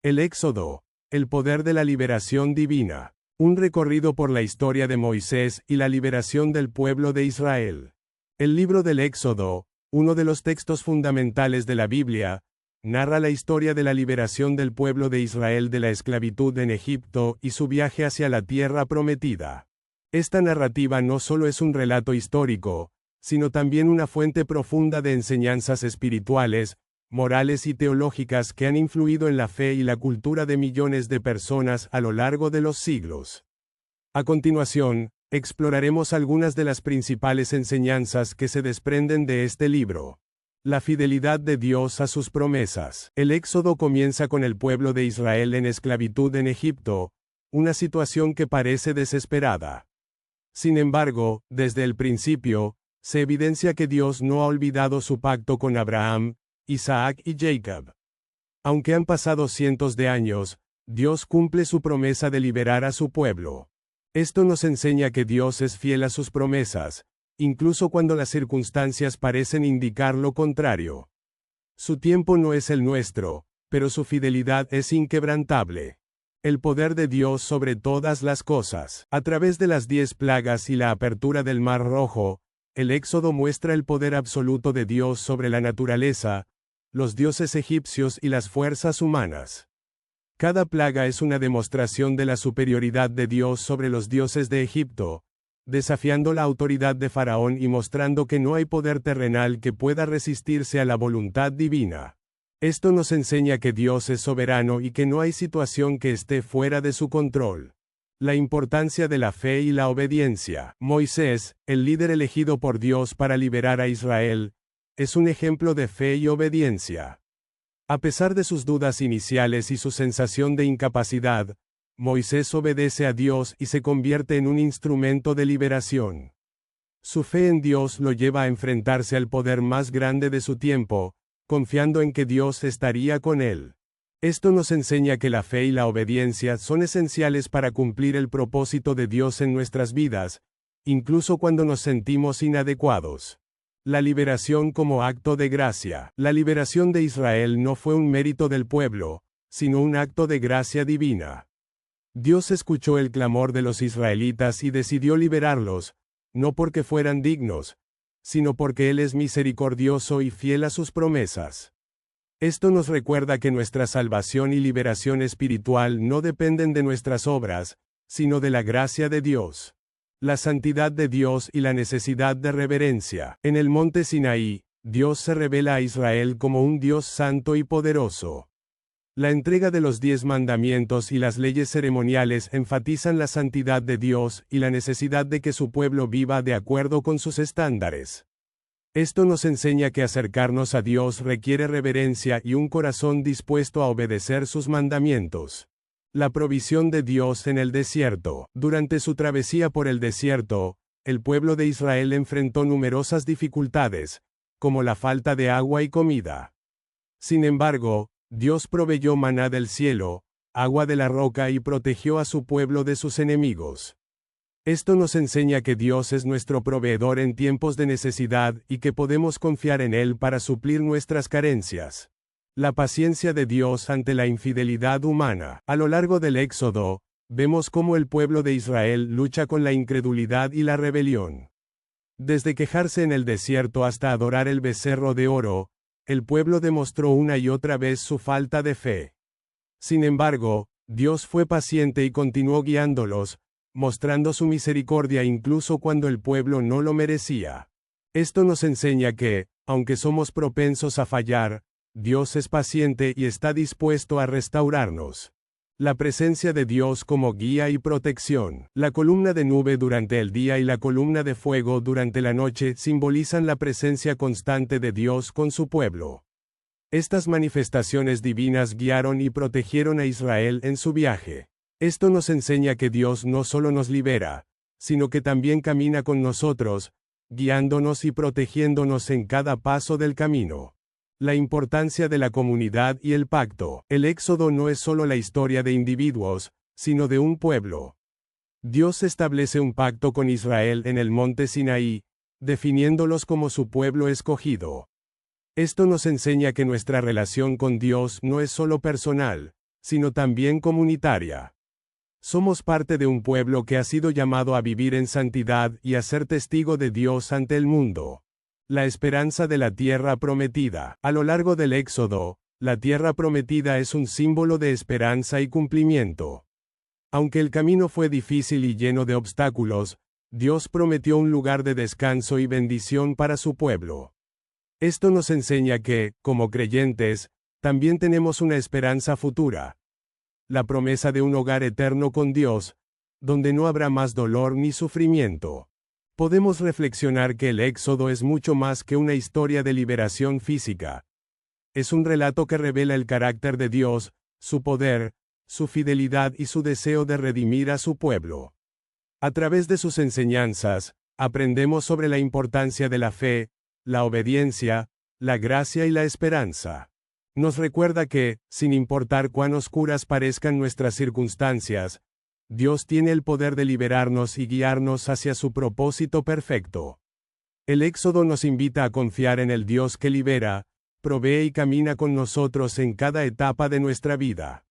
El Éxodo, el poder de la liberación divina. Un recorrido por la historia de Moisés y la liberación del pueblo de Israel. El libro del Éxodo, uno de los textos fundamentales de la Biblia, narra la historia de la liberación del pueblo de Israel de la esclavitud en Egipto y su viaje hacia la tierra prometida. Esta narrativa no solo es un relato histórico, sino también una fuente profunda de enseñanzas espirituales, morales y teológicas que han influido en la fe y la cultura de millones de personas a lo largo de los siglos. A continuación, exploraremos algunas de las principales enseñanzas que se desprenden de este libro. La fidelidad de Dios a sus promesas. El Éxodo comienza con el pueblo de Israel en esclavitud en Egipto, una situación que parece desesperada. Sin embargo, desde el principio, se evidencia que Dios no ha olvidado su pacto con Abraham, Isaac y Jacob. Aunque han pasado cientos de años, Dios cumple su promesa de liberar a su pueblo. Esto nos enseña que Dios es fiel a sus promesas, incluso cuando las circunstancias parecen indicar lo contrario. Su tiempo no es el nuestro, pero su fidelidad es inquebrantable. El poder de Dios sobre todas las cosas. A través de las 10 plagas y la apertura del Mar Rojo, el Éxodo muestra el poder absoluto de Dios sobre la naturaleza, los dioses egipcios y las fuerzas humanas. Cada plaga es una demostración de la superioridad de Dios sobre los dioses de Egipto, desafiando la autoridad de Faraón y mostrando que no hay poder terrenal que pueda resistirse a la voluntad divina. Esto nos enseña que Dios es soberano y que no hay situación que esté fuera de su control. La importancia de la fe y la obediencia. Moisés, el líder elegido por Dios para liberar a Israel, es un ejemplo de fe y obediencia. A pesar de sus dudas iniciales y su sensación de incapacidad, Moisés obedece a Dios y se convierte en un instrumento de liberación. Su fe en Dios lo lleva a enfrentarse al poder más grande de su tiempo, confiando en que Dios estaría con él. Esto nos enseña que la fe y la obediencia son esenciales para cumplir el propósito de Dios en nuestras vidas, incluso cuando nos sentimos inadecuados. La liberación como acto de gracia. La liberación de Israel no fue un mérito del pueblo, sino un acto de gracia divina. Dios escuchó el clamor de los israelitas y decidió liberarlos, no porque fueran dignos, sino porque Él es misericordioso y fiel a sus promesas. Esto nos recuerda que nuestra salvación y liberación espiritual no dependen de nuestras obras, sino de la gracia de Dios. La santidad de Dios y la necesidad de reverencia. En el monte Sinaí, Dios se revela a Israel como un Dios santo y poderoso. La entrega de los 10 mandamientos y las leyes ceremoniales enfatizan la santidad de Dios y la necesidad de que su pueblo viva de acuerdo con sus estándares. Esto nos enseña que acercarnos a Dios requiere reverencia y un corazón dispuesto a obedecer sus mandamientos. La provisión de Dios en el desierto. Durante su travesía por el desierto, el pueblo de Israel enfrentó numerosas dificultades, como la falta de agua y comida. Sin embargo, Dios proveyó maná del cielo, agua de la roca y protegió a su pueblo de sus enemigos. Esto nos enseña que Dios es nuestro proveedor en tiempos de necesidad y que podemos confiar en Él para suplir nuestras carencias. La paciencia de Dios ante la infidelidad humana. A lo largo del Éxodo, vemos cómo el pueblo de Israel lucha con la incredulidad y la rebelión. Desde quejarse en el desierto hasta adorar el becerro de oro, el pueblo demostró una y otra vez su falta de fe. Sin embargo, Dios fue paciente y continuó guiándolos, mostrando su misericordia incluso cuando el pueblo no lo merecía. Esto nos enseña que, aunque somos propensos a fallar, Dios es paciente y está dispuesto a restaurarnos. La presencia de Dios como guía y protección. La columna de nube durante el día y la columna de fuego durante la noche simbolizan la presencia constante de Dios con su pueblo. Estas manifestaciones divinas guiaron y protegieron a Israel en su viaje. Esto nos enseña que Dios no solo nos libera, sino que también camina con nosotros, guiándonos y protegiéndonos en cada paso del camino. La importancia de la comunidad y el pacto. El Éxodo no es solo la historia de individuos, sino de un pueblo. Dios establece un pacto con Israel en el monte Sinaí, definiéndolos como su pueblo escogido. Esto nos enseña que nuestra relación con Dios no es solo personal, sino también comunitaria. Somos parte de un pueblo que ha sido llamado a vivir en santidad y a ser testigo de Dios ante el mundo. La esperanza de la tierra prometida. A lo largo del Éxodo, la tierra prometida es un símbolo de esperanza y cumplimiento. Aunque el camino fue difícil y lleno de obstáculos, Dios prometió un lugar de descanso y bendición para su pueblo. Esto nos enseña que, como creyentes, también tenemos una esperanza futura. La promesa de un hogar eterno con Dios, donde no habrá más dolor ni sufrimiento. Podemos reflexionar que el Éxodo es mucho más que una historia de liberación física. Es un relato que revela el carácter de Dios, su poder, su fidelidad y su deseo de redimir a su pueblo. A través de sus enseñanzas, aprendemos sobre la importancia de la fe, la obediencia, la gracia y la esperanza. Nos recuerda que, sin importar cuán oscuras parezcan nuestras circunstancias, Dios tiene el poder de liberarnos y guiarnos hacia su propósito perfecto. El Éxodo nos invita a confiar en el Dios que libera, provee y camina con nosotros en cada etapa de nuestra vida.